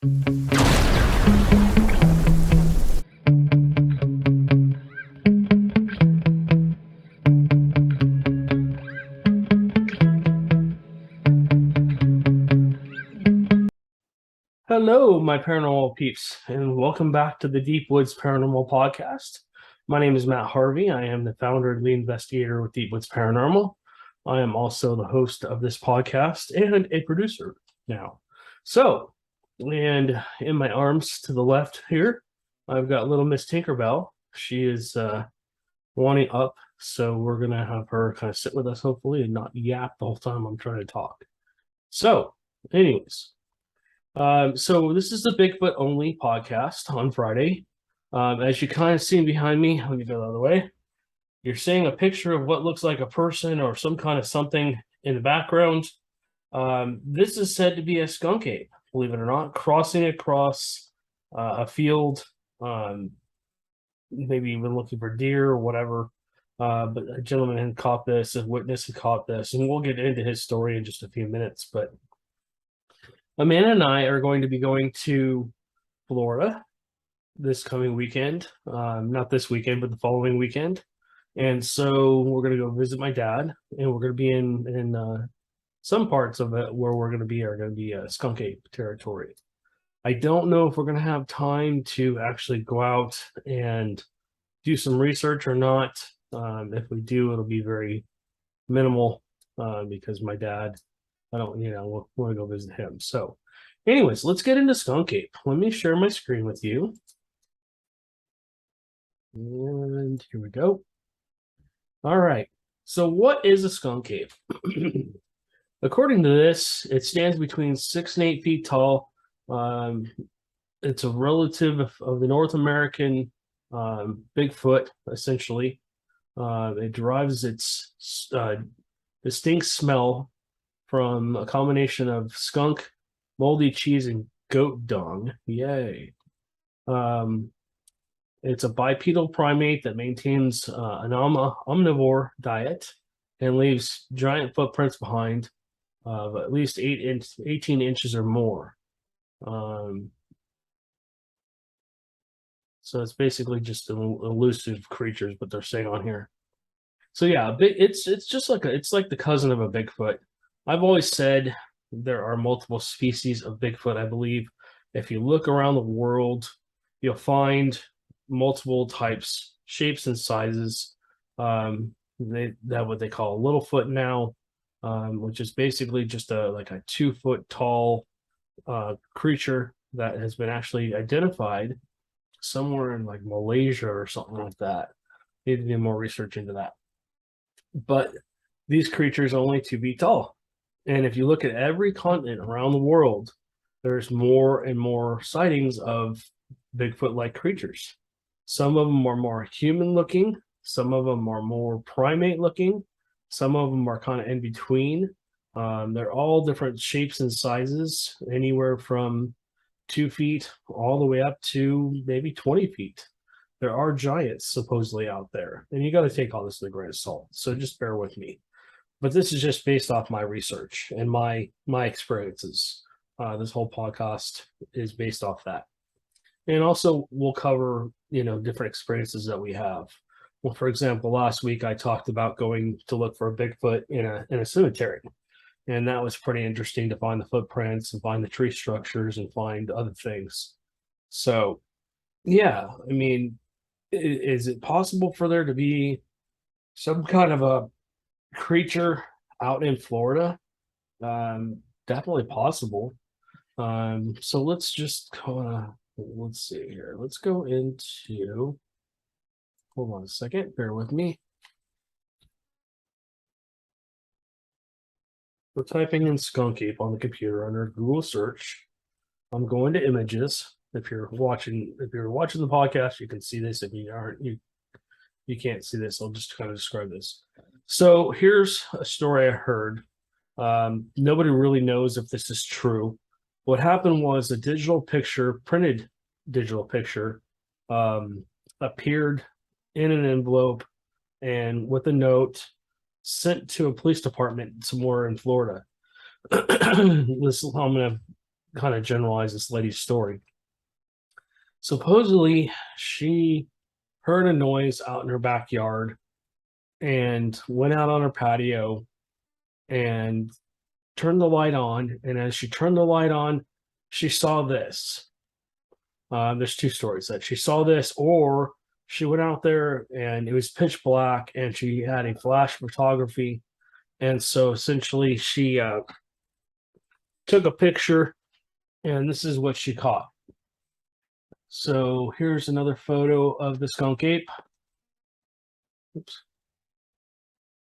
Hello, my paranormal peeps, and welcome back to the Deep Woods Paranormal Podcast. My name is Matt Harvey. I am the founder and lead investigator with Deep Woods Paranormal. I am also the host of this podcast and a producer now. And in my arms to the left here, I've got little Miss Tinkerbell. She is wanting up, so we're going to have her kind of sit with us, hopefully, and not yap the whole time I'm trying to talk. So, anyways. So this is the Bigfoot only podcast on Friday. As you kind of see behind me, let me get out of the way. You're seeing a picture of what looks like a person or some kind of something in the background. This is said to be a skunk ape, believe it or not, crossing across a field, maybe even looking for deer or whatever. But a gentleman had caught this, a witness had caught this, and we'll get into his story in just a few minutes. But Amanda and I are going to be going to Florida this coming weekend. Not this weekend, but the following weekend. And so we're going to go visit my dad, and we're going to be in some parts of it where we're going to be are going to be skunk ape territory. I don't know if we're going to have time to actually go out and do some research or not. If we do, it'll be very minimal because my dad, I don't, want to go visit him. So anyways, let's get into skunk ape. Let me share my screen with you. And here we go. All right. So what is a skunk ape? According to this, it stands between 6 and 8 feet tall. It's a relative of the North American Bigfoot, essentially. It derives its distinct smell from a combination of skunk, moldy cheese, and goat dung. Yay. It's a bipedal primate that maintains an omnivore diet and leaves giant footprints behind of at least 18 inches or more. So it's basically just elusive creatures, what they're saying on here. So yeah, it's just like it's like the cousin of a Bigfoot. I've always said there are multiple species of Bigfoot. I believe if you look around the world, you'll find multiple types, shapes, and sizes. They have what they call a Littlefoot now, which is basically just like a 2 foot tall creature that has been actually identified somewhere in like Malaysia or something like that. Need to do more research into that. But these creatures are only 2 feet tall. And if you look at every continent around the world, there's more and more sightings of Bigfoot-like creatures. Some of them are more human-looking. Some of them are more primate-looking. Some of them are kind of in between. They're all different shapes and sizes, anywhere from 2 feet all the way up to maybe 20 feet. There are giants supposedly out there, and you got to take all this with a grain of salt. So just bear with me. But this is just based off my research and my experiences. This whole podcast is based off that. And also we'll cover, different experiences that we have. Well, for example, last week I talked about going to look for a Bigfoot in a cemetery. And that was pretty interesting to find the footprints and find the tree structures and find other things. So, yeah, I mean, is it possible for there to be some kind of a creature out in Florida? Definitely possible. So let's just let's see here. Let's go into, hold on a second, bear with me. We're typing in skunk ape on the computer under Google search. I'm going to images. If you're watching the podcast, you can see this. If you aren't, you can't see this. I'll just kind of describe this. So here's a story I heard. Nobody really knows if this is true. What happened was a printed digital picture, appeared in an envelope and with a note sent to a police department somewhere in Florida. I'm going to kind of generalize this lady's story. Supposedly, she heard a noise out in her backyard and went out on her patio and turned the light on. And as she turned the light on, she saw this. There's two stories that she saw this, or she went out there and it was pitch black and she had a flash photography. And so essentially, she took a picture and this is what she caught. So here's another photo of the skunk ape. Oops,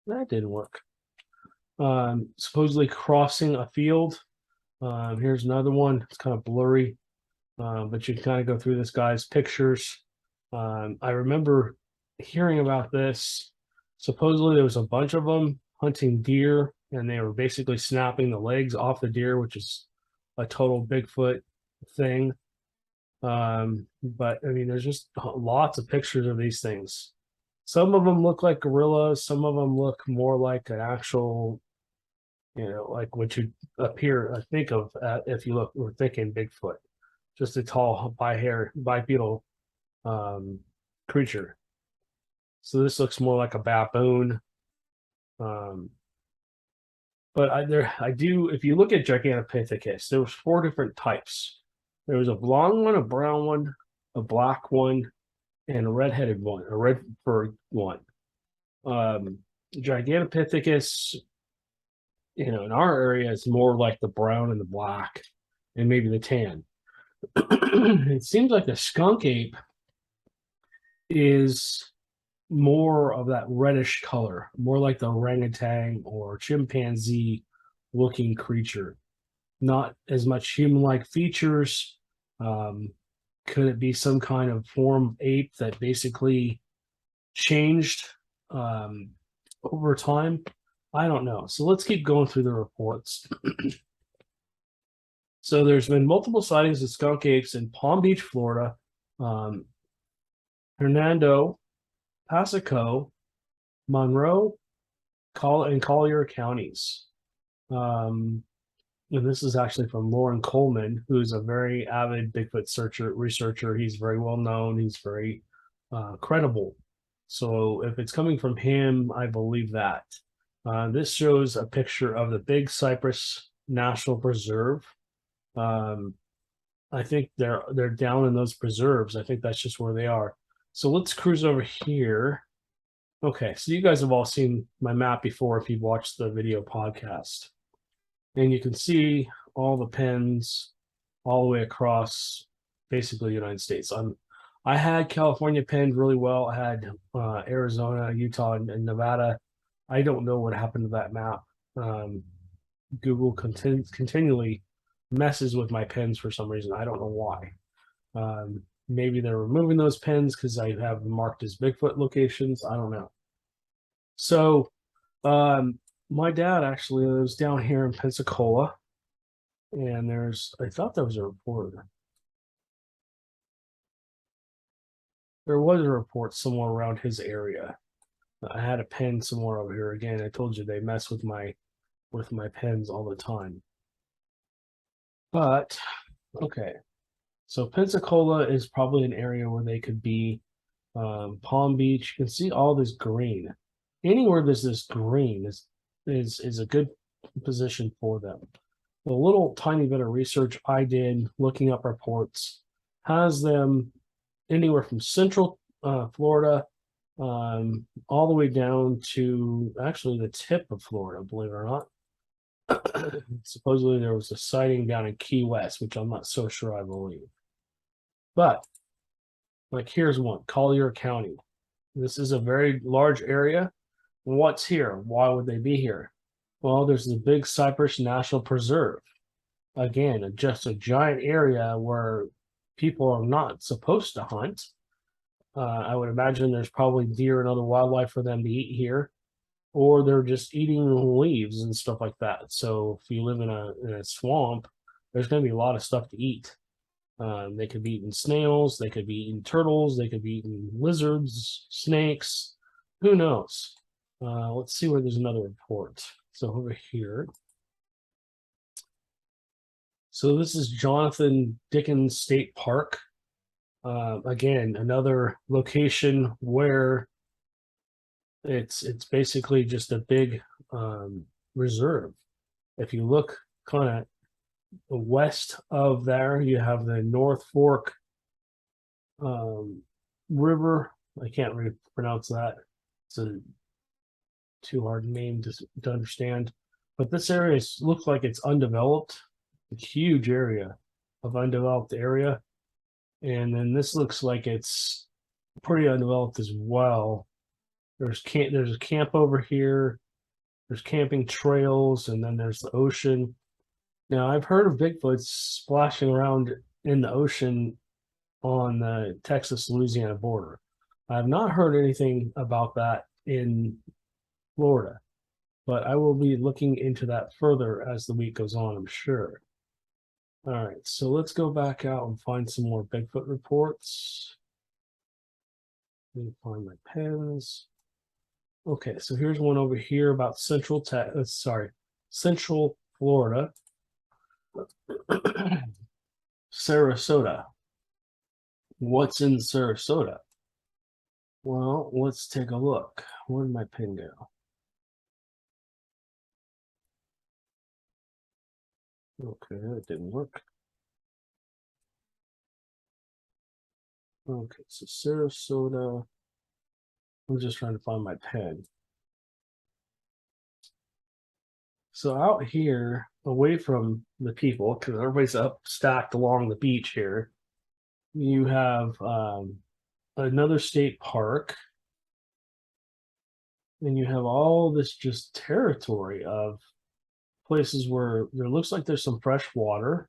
that didn't work. Supposedly crossing a field. Here's another one. It's kind of blurry, but you can kind of go through this guy's pictures. I remember hearing about this. Supposedly there was a bunch of them hunting deer, and they were basically snapping the legs off the deer, which is a total Bigfoot thing. But I mean, there's just lots of pictures of these things. Some of them look like gorillas. Some of them look more like an actual, like what you think of if you we're thinking Bigfoot, just a tall bipedal creature. So this looks more like a baboon. But if you look at Gigantopithecus, there was 4 different types. There was a blonde one, a brown one, a black one, and a red-headed one, a red-furred one. Gigantopithecus, in our area, is more like the brown and the black, and maybe the tan. It seems like the skunk ape is more of that reddish color, more like the orangutan or chimpanzee looking creature. Not as much human-like features. Could it be some kind of form of ape that basically changed over time? I don't know. So let's keep going through the reports. So there's been multiple sightings of skunk apes in Palm Beach, Florida, Hernando, Pasco, Monroe, and Collier counties. And this is actually from Lauren Coleman, who's a very avid Bigfoot researcher. He's very well known. He's very credible. So if it's coming from him, I believe that. This shows a picture of the Big Cypress National Preserve. I think they're down in those preserves. I think that's just where they are. So let's cruise over here. Okay, so you guys have all seen my map before if you've watched the video podcast. And you can see all the pins all the way across basically the United States. I had California pinned really well. I had Arizona, Utah, and Nevada. I don't know what happened to that map. Google continually messes with my pins for some reason. I don't know why. Maybe they're removing those pins because I have them marked as Bigfoot locations. I don't know. So my dad actually lives down here in Pensacola, and I thought there was a report. There was a report somewhere around his area. I had a pen somewhere over here. Again, I told you they mess with my pens all the time. But okay, so Pensacola is probably an area where they could be. Palm Beach, you can see all this green. Anywhere there's this green is a good position for them. The little tiny bit of research I did looking up reports has them anywhere from central Florida all the way down to actually the tip of Florida, believe it or not. Supposedly there was a sighting down in Key West, which I'm not so sure I believe. But like here's one, Collier County. This is a very large area. What's here? Why would they be here? Well, there's the Big Cypress National Preserve. Again, just a giant area where people are not supposed to hunt. I would imagine there's probably deer and other wildlife for them to eat here, or they're just eating leaves and stuff like that. So if you live in a swamp, there's going to be a lot of stuff to eat. They could be eating snails, they could be eating turtles, they could be eating lizards, snakes, who knows? Let's see where there's another report. So over here. So this is Jonathan Dickens State Park. Again, another location where it's basically just a big reserve. If you look kind of west of there, you have the North Fork River. I can't really pronounce that. It's a too hard name to understand. But this area looks like it's undeveloped. A huge area of undeveloped area. And then this looks like it's pretty undeveloped as well. There's a camp over here. There's camping trails, and then there's the ocean. Now, I've heard of Bigfoot splashing around in the ocean on the Texas-Louisiana border. I have not heard anything about that in Florida, but I will be looking into that further as the week goes on, I'm sure. All right, so let's go back out and find some more Bigfoot reports. Let me find my pens. Okay, so here's one over here about Central Florida. Sarasota. What's in Sarasota? Well, let's take a look. Where did my pen go? Okay, that didn't work. Okay, so Sarasota. I'm just trying to find my pen. So out here, away from the people, because everybody's up stacked along the beach here, you have another state park, and you have all this just territory of places where there looks like there's some fresh water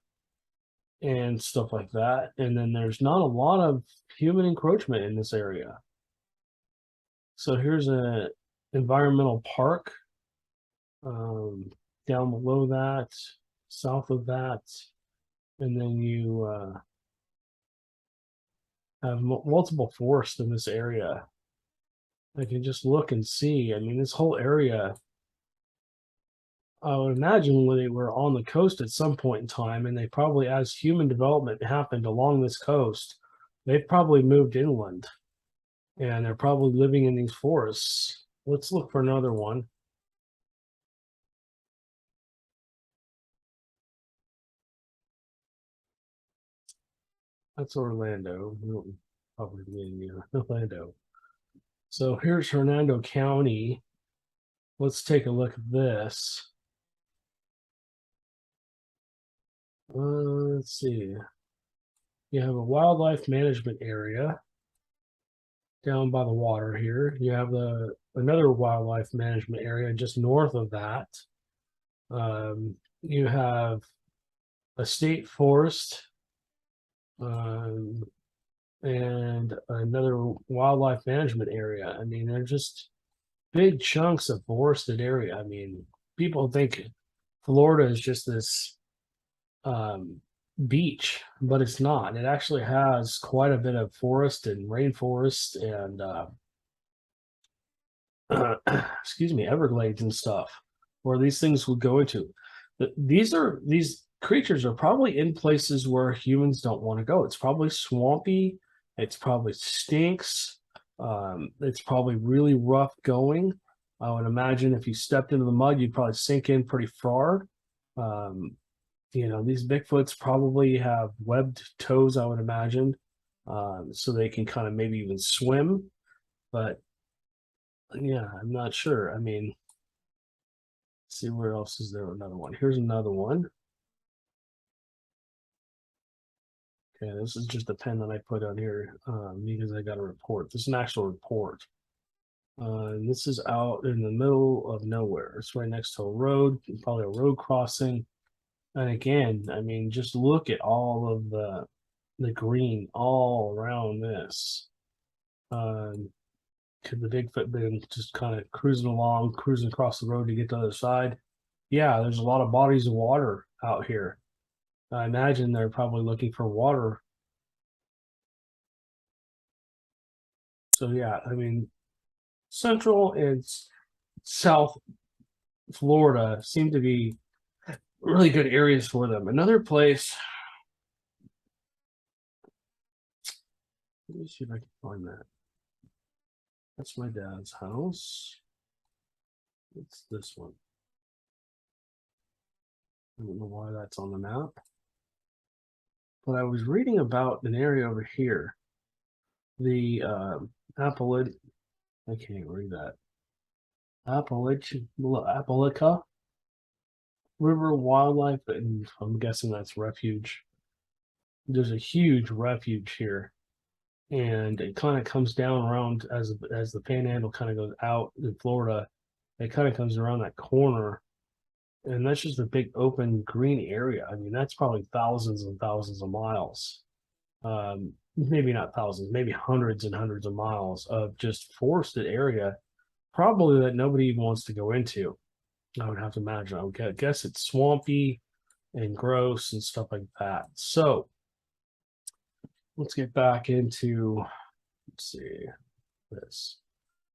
and stuff like that. And then there's not a lot of human encroachment in this area. So here's a environmental park down below that, south of that, and then you have multiple forests in this area. I can just look and see. I mean, this whole area, I would imagine when they were on the coast at some point in time, and they probably, as human development happened along this coast, they've probably moved inland, and they're probably living in these forests. Let's look for another one. That's Orlando. Probably mean Orlando. So here's Hernando County. Let's take a look at this. Let's see. You have a wildlife management area down by the water here. You have another wildlife management area just north of that. You have a state forest and another wildlife management area. I mean, they're just big chunks of forested area. I mean, people think Florida is just this beach, but it's not. It actually has quite a bit of forest and rainforest and excuse me, Everglades and stuff, where these things would go into. These creatures are probably in places where humans don't want to go. It's probably swampy. It's probably stinks. It's probably really rough going. I would imagine if you stepped into the mud, you'd probably sink in pretty far. These Bigfoots probably have webbed toes, I would imagine, so they can kind of maybe even swim. But yeah, I'm not sure. I mean, let's see, where else is there another one? Here's another one. Okay, this is just a pen that I put on here because I got a report. This is an actual report. And this is out in the middle of nowhere. It's right next to a road, probably a road crossing. And again, I mean, just look at all of the green all around this. Could the Bigfoot been just kind of cruising across the road to get to the other side? Yeah, there's a lot of bodies of water out here. I imagine they're probably looking for water. So yeah, I mean, Central and South Florida seem to be really good areas for them. Another place, let me see if I can find that. That's my dad's house. It's this one. I don't know why that's on the map. But I was reading about an area over here. The Appalachia, I can't read that. Appalachia River Wildlife, and I'm guessing that's refuge. There's a huge refuge here, and it kind of comes down around as the Panhandle kind of goes out in Florida. It kind of comes around that corner, and that's just a big open green area. I mean, that's probably thousands and thousands of miles. Maybe not thousands, maybe hundreds and hundreds of miles of just forested area, probably that nobody even wants to go into. I would have to imagine. I would guess it's swampy and gross and stuff like that. So let's get back into, let's see, this.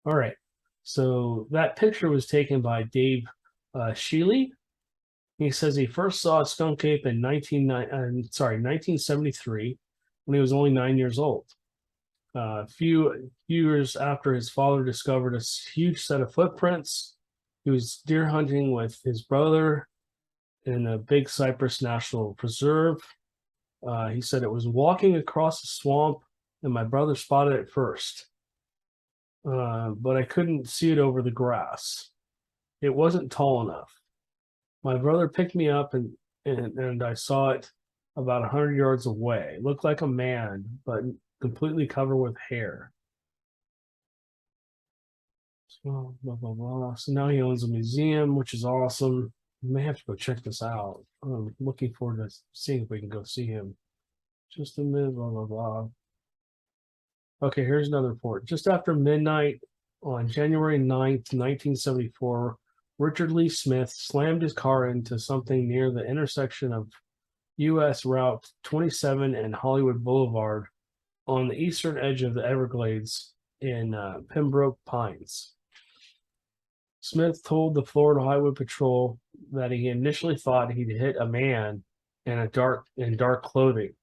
All right. So that picture was taken by Dave Shealy. He says he first saw a skunk ape in 1973 when he was only 9 years old. A few years after his father discovered a huge set of footprints, he was deer hunting with his brother in a Big Cypress National Preserve. He said it was walking across the swamp, and my brother spotted it first, but I couldn't see it over the grass. It wasn't tall enough. My brother picked me up, and I saw it about 100 yards away. It looked like a man, but completely covered with hair. So, blah, blah, blah. So now he owns a museum, which is awesome. We may have to go check this out. I'm looking forward to seeing if we can go see him. Just a minute, blah, blah, blah. Okay, here's another report. Just after midnight on January 9th, 1974, Richard Lee Smith slammed his car into something near the intersection of U.S. Route 27 and Hollywood Boulevard on the eastern edge of the Everglades in Pembroke Pines. Smith told the Florida Highway Patrol that he initially thought he'd hit a man in dark clothing.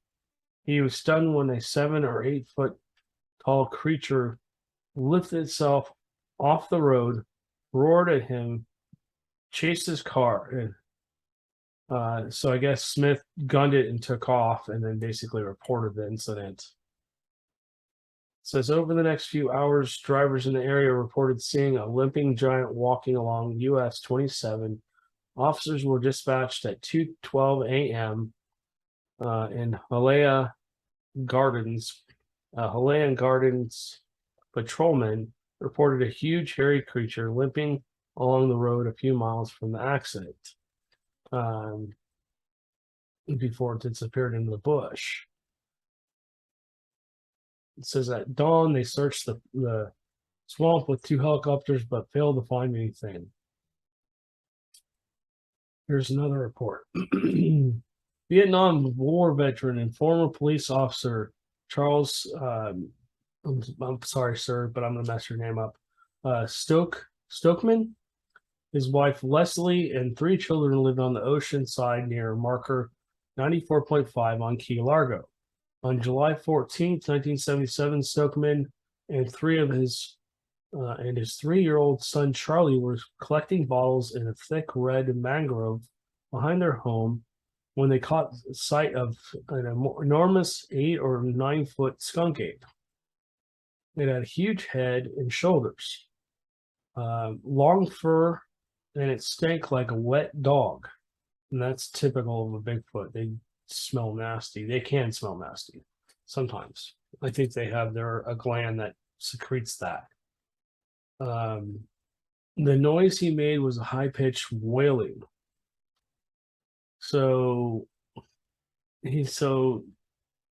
He was stunned when a 7 or 8 foot tall creature lifted itself off the road, roared at him, chased his car. So I guess Smith gunned it and took off, and then basically reported the incident. It says over the next few hours, drivers in the area reported seeing a limping giant walking along US 27. Officers were dispatched at 2:12 a.m. In Hialeah Gardens. Hialeah Gardens patrolmen reported a huge hairy creature limping along the road a few miles from the accident before it disappeared into the bush. It says at dawn they searched the swamp with 2 helicopters but failed to find anything. Here's another report. Vietnam War veteran and former police officer Charles, I'm sorry, sir, but I'm going to mess your name up, Stokeman. His wife Leslie and 3 children lived on the ocean side near marker 94.5 on Key Largo. On July 14th, 1977, Stokeman and his 3-year-old son Charlie were collecting bottles in a thick red mangrove behind their home when they caught sight of an enormous 8 or 9 foot skunk ape. It had a huge head and shoulders, long fur, and it stank like a wet dog. And that's typical of a Bigfoot. They smell nasty. They can smell nasty sometimes. I think they have a gland that secretes that. The noise he made was a high-pitched wailing. So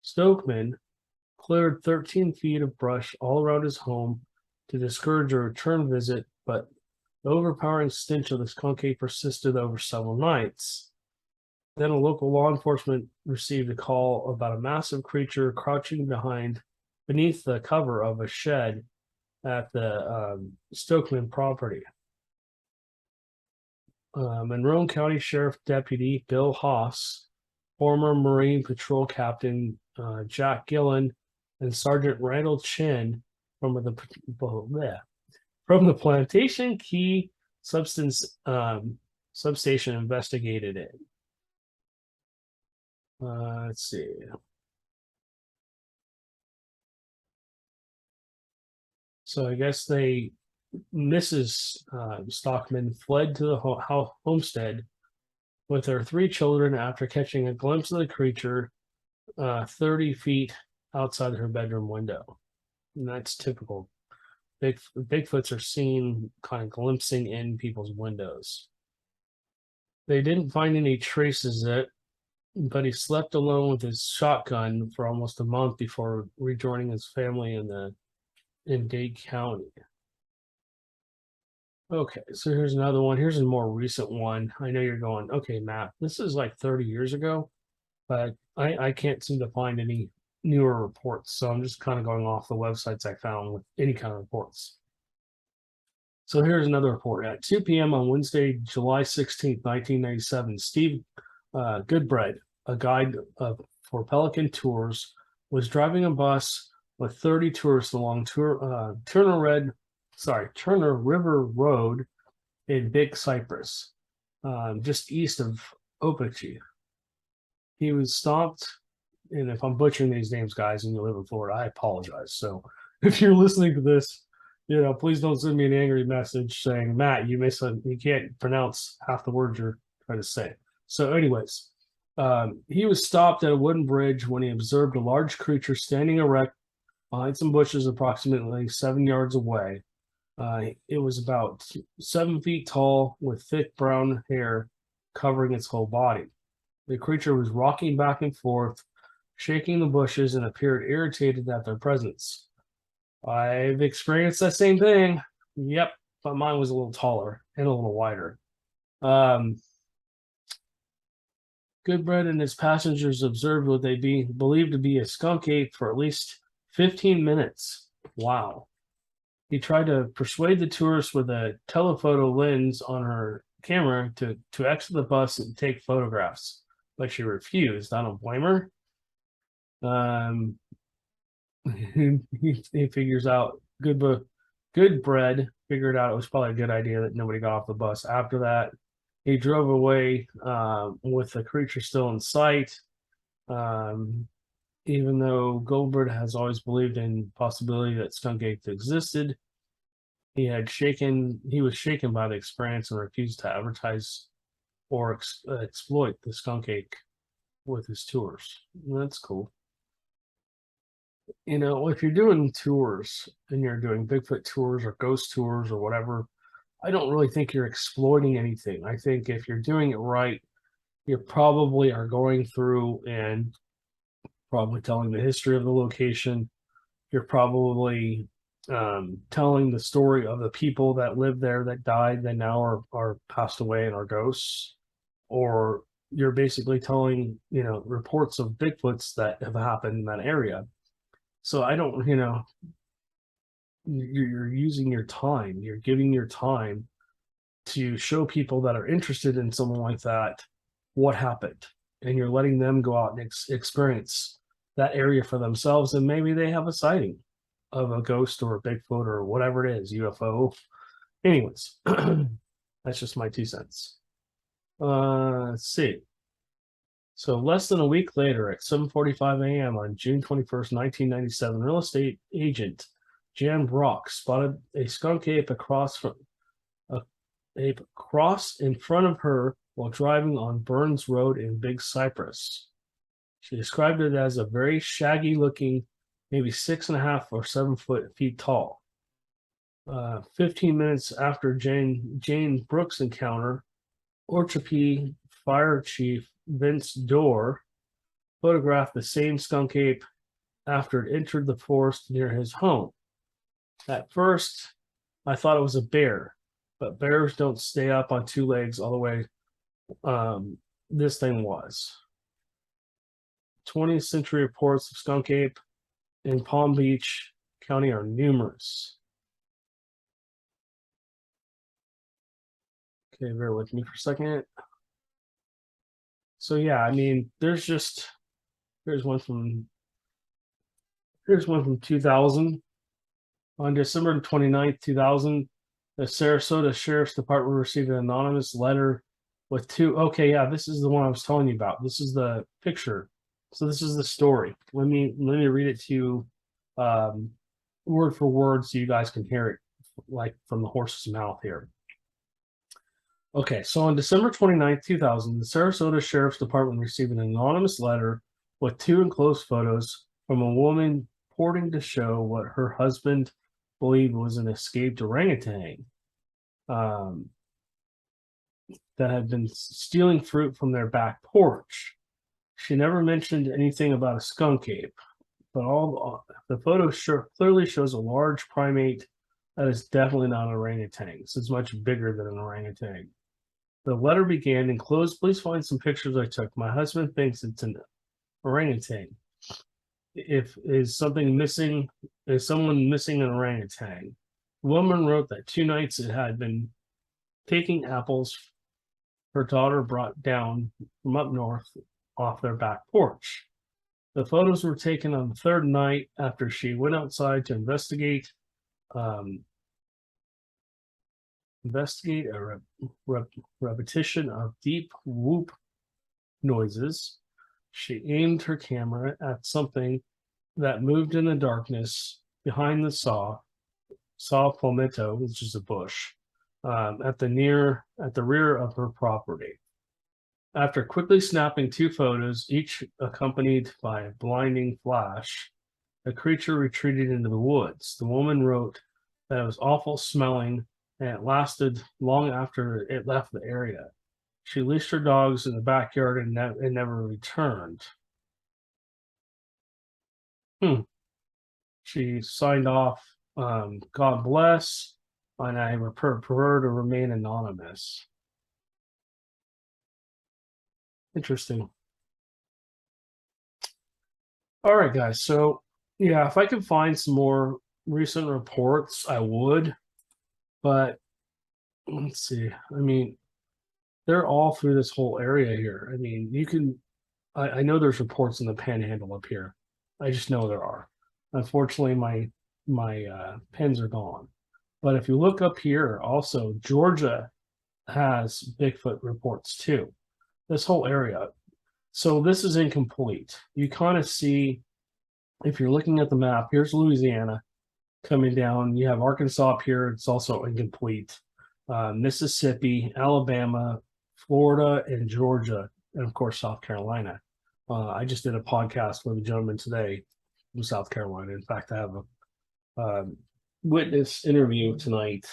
Stokeman cleared 13 feet of brush all around his home to discourage a return visit, but the overpowering stench of the skunk ape persisted over several nights. Then a local law enforcement received a call about a massive creature crouching beneath the cover of a shed at the Stokeman property. Monroe County Sheriff Deputy Bill Haas, former Marine Patrol Captain Jack Gillen, and Sergeant Randall Chin from the Plantation Key substation investigated it. Let's see. So I guess Mrs. Stockman fled to the homestead with her 3 children after catching a glimpse of the creature 30 feet outside her bedroom window. And that's typical. Bigfoots are seen kind of glimpsing in people's windows. They didn't find any traces of it, but he slept alone with his shotgun for almost a month before rejoining his family in Dade County. Okay, so here's another one. Here's a more recent one. I know you're going, okay, Matt, this is like 30 years ago, but I can't seem to find any newer reports. So I'm just kind of going off the websites I found with any kind of reports. So here's another report. At 2 p.m. on Wednesday, July 16th, 1997, Steve Goodbread, a guide for Pelican Tours, was driving a bus with 30 tourists along Turner River Road in Big Cypress, just east of Opachee. He was stopped, and if I'm butchering these names, guys, and you live in Florida, I apologize. So if you're listening to this, please don't send me an angry message saying, Matt, you can't pronounce half the words you're trying to say. So anyways, he was stopped at a wooden bridge when he observed a large creature standing erect behind some bushes approximately 7 yards away. It was about 7 feet tall with thick brown hair covering its whole body. The creature was rocking back and forth, shaking the bushes, and appeared irritated at their presence. I've experienced that same thing. Yep, but mine was a little taller and a little wider. Goodbread and his passengers observed what they believed to be a skunk ape for at least 15 minutes. Wow. He tried to persuade the tourists with a telephoto lens on her camera to exit the bus and take photographs, but she refused. I don't blame her. He figures out Goodbread figured out it was probably a good idea that nobody got off the bus. After that, he drove away with the creature still in sight. Even though Goldberg has always believed in possibility that skunk apes existed, he was shaken by the experience and refused to advertise or exploit the skunk ape with his tours. That's cool. If you're doing tours and you're doing Bigfoot tours or ghost tours or whatever, I don't really think you're exploiting anything. I think if you're doing it right, you probably are going through and probably telling the history of the location. You're probably telling the story of the people that lived there that died that now are passed away and are ghosts, or you're basically telling reports of Bigfoots that have happened in that area. So I don't, you're using your time, you're giving your time to show people that are interested in someone like that what happened, and you're letting them go out and experience that area for themselves, and maybe they have a sighting of a ghost or a Bigfoot or whatever it is, UFO. Anyways, that's just my 2 cents. Let's see. So less than a week later, at 7:45 a.m. on June 21st, 1997, real estate agent Jan Brock spotted a skunk ape across in front of her while driving on Burns Road in Big Cypress. She described it as a very shaggy-looking, maybe 6.5 or 7 feet tall. 15 minutes after Jane Brooks' encounter, Orchapee Fire Chief Vince Dorr photographed the same skunk ape after it entered the forest near his home. At first, I thought it was a bear, but bears don't stay up on 2 legs all the way. This thing was. 20th century reports of skunk ape in Palm Beach County are numerous. Okay, bear with me for a second. So yeah, I mean, here's one from 2000. On December 29th, 2000, the Sarasota Sheriff's Department received an anonymous letter with two. Okay, yeah, this is the one I was telling you about. This is the picture. So this is the story. Let me read it to you word for word so you guys can hear it like from the horse's mouth here. Okay, so on December 29th, 2000, the Sarasota Sheriff's Department received an anonymous letter with two enclosed photos from a woman purporting to show what her husband believed was an escaped orangutan that had been stealing fruit from their back porch. She never mentioned anything about a skunk ape, but all the photo clearly shows a large primate that is definitely not an orangutan. So it's much bigger than an orangutan. The letter began, enclosed, please find some pictures I took. My husband thinks it's an orangutan. Is someone missing an orangutan? The woman wrote that 2 nights it had been taking apples her daughter brought down from up north off their back porch. The photos were taken on the third night after she went outside to investigate a repetition of deep whoop noises. She aimed her camera at something that moved in the darkness behind the saw palmetto, which is a bush, at the rear of her property. After quickly snapping 2 photos, each accompanied by a blinding flash, the creature retreated into the woods. The woman wrote that it was awful smelling and it lasted long after it left the area. She leashed her dogs in the backyard and never returned. She signed off, God bless, and I prefer to remain anonymous. Interesting. All right, guys. So, yeah, if I could find some more recent reports, I would. But let's see. I mean, they're all through this whole area here. I mean, you can. I know there's reports in the Panhandle up here. I just know there are. Unfortunately, my pens are gone. But if you look up here, also Georgia has Bigfoot reports too. This whole area. So this is incomplete. You kind of see, if you're looking at the map, here's Louisiana coming down. You have Arkansas up here. It's also incomplete. Mississippi, Alabama, Florida, and Georgia, and of course, South Carolina. I just did a podcast with a gentleman today from South Carolina. In fact, I have a witness interview tonight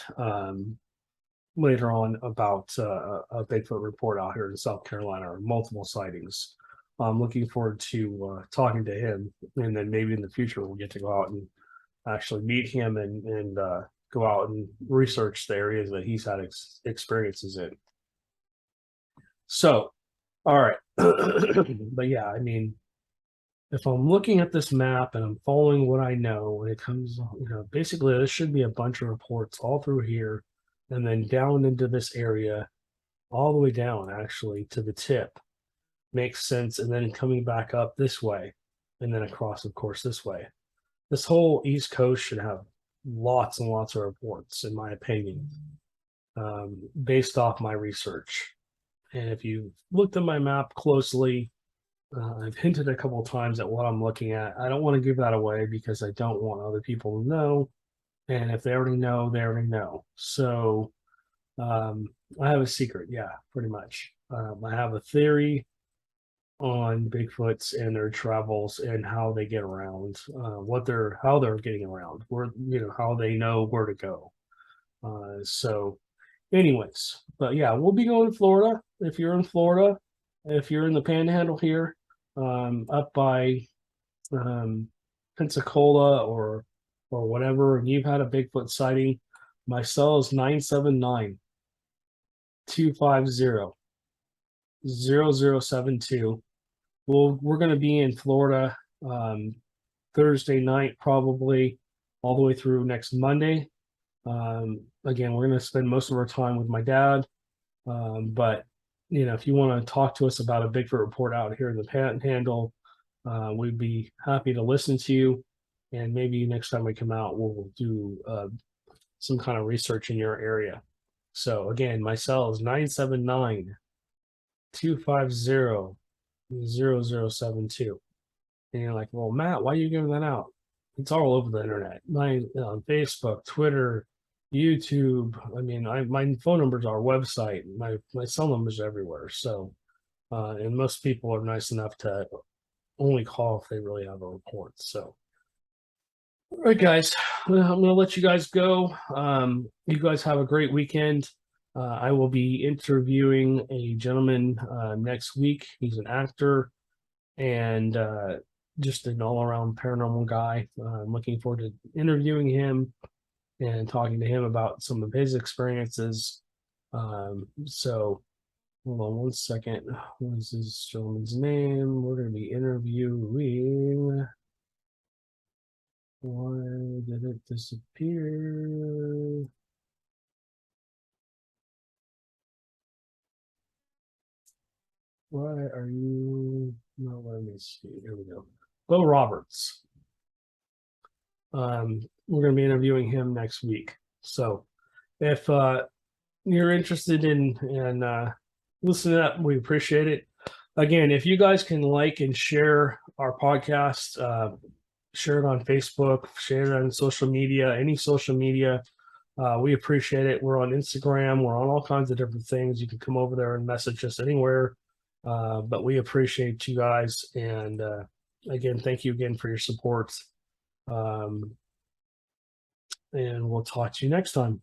later on about a Bigfoot report out here in South Carolina, or multiple sightings. I'm looking forward to talking to him, and then maybe in the future we'll get to go out and actually meet him and go out and research the areas that he's had experiences in. So, all right. But yeah, I mean, if I'm looking at this map and I'm following what I know when it comes, basically there should be a bunch of reports all through here and then down into this area, all the way down actually to the tip. Makes sense. And then coming back up this way and then across, of course, this way. This whole East Coast should have lots and lots of reports, in my opinion, based off my research. And if you looked at my map closely, I've hinted a couple of times at what I'm looking at. I don't want to give that away because I don't want other people to know. And if they already know, they already know. So I have a secret. Yeah, pretty much. I have a theory on Bigfoots and their travels and how they get around, how they're getting around, where, how they know where to go. So anyways, but yeah, we'll be going to Florida. If you're in Florida, if you're in the Panhandle here, up by Pensacola or whatever, and you've had a Bigfoot sighting, my cell is 979-250-0072. We're going to be in Florida Thursday night, probably all the way through next Monday. Again, we're going to spend most of our time with my dad But if you want to talk to us about a Bigfoot report out here in the Panhandle, we'd be happy to listen to you. And maybe next time we come out, we'll do some kind of research in your area. So again, my cell is 979-250-0072. And you're like, well, Matt, why are you giving that out? It's all over the internet. My Facebook, Twitter, YouTube. I mean, my phone number's our website. My cell number's everywhere. So, and most people are nice enough to only call if they really have a report. So, all right, guys, I'm gonna let you guys go. You guys have a great weekend. I will be interviewing a gentleman next week. He's an actor and just an all-around paranormal guy. I'm looking forward to interviewing him and talking to him about some of his experiences. So hold on one second. What is this gentleman's name? We're going to be interviewing. Why did it disappear? Why are you not letting me see? Here we go. Bo Roberts. We're going to be interviewing him next week. So if you're interested in listening to that, we appreciate it. Again, if you guys can like and share our podcast, share it on Facebook, share it on social media, any social media, we appreciate it. We're on Instagram. We're on all kinds of different things. You can come over there and message us anywhere. But we appreciate you guys. And again, thank you again for your support. And we'll talk to you next time.